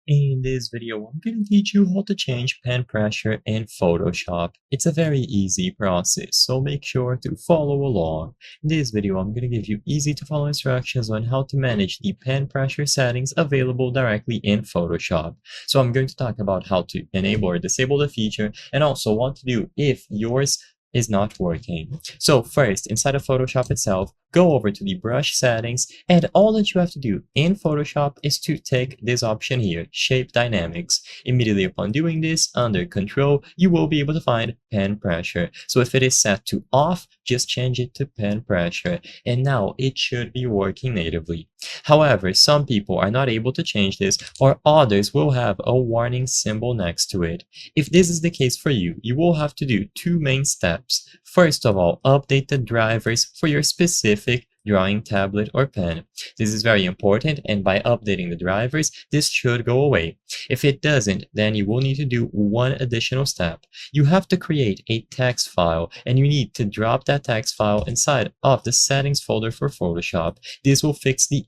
In this video, I'm going to teach you how to change pen pressure in Photoshop. It's a very easy process, so make sure to follow along. In this video, I'm going to give you easy to follow instructions on how to manage the pen pressure settings available directly in Photoshop. So I'm going to talk about how to enable or disable the feature and also what to do if yours is not working. So first, inside of Photoshop itself, go over to the brush settings, and all that you have to do in Photoshop is to take this option here, Shape Dynamics. Immediately upon doing this, under Control, you will be able to find pen pressure. So if it is set to off, just change it to pen pressure, and now it should be working natively. However, some people are not able to change this, or others will have a warning symbol next to it. If this is the case for you, you will have to do two main steps. First of all, update the drivers for your specific drawing tablet or pen. This is very important, and by updating the drivers, this should go away. If it doesn't, then you will need to do one additional step. You have to create a text file, and you need to drop that text file inside of the settings folder for Photoshop. This will fix the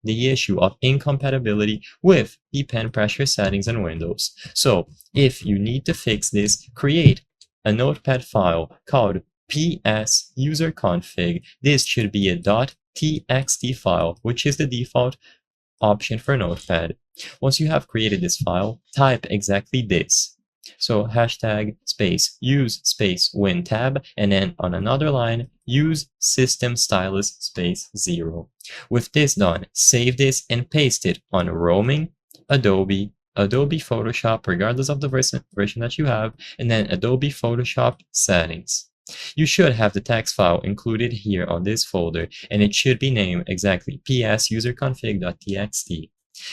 issue of incompatibility with the pen pressure settings in Windows. So if you need to fix this, create a notepad file called ps user config. This should be a .txt file, which is the default option for Notepad. Once you have created this file, type exactly this. So hashtag space use space WinTab, and then on another line, use system stylus space 0. With this done, save this and paste it on Roaming, Adobe Photoshop, regardless of the version that you have, and then Adobe Photoshop settings. You should have the text file included here on this folder, and it should be named exactly ps-userconfig.txt.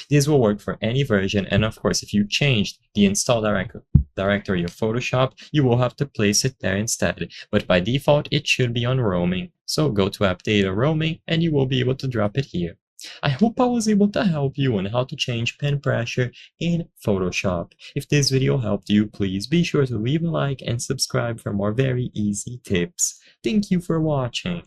This will work for any version, and of course, if you changed the install directory of Photoshop, you will have to place it there instead. But by default, it should be on Roaming. So go to App Data Roaming, and you will be able to drop it here. I hope I was able to help you on how to change pen pressure in Photoshop. If this video helped you, please be sure to leave a like and subscribe for more very easy tips. Thank you for watching.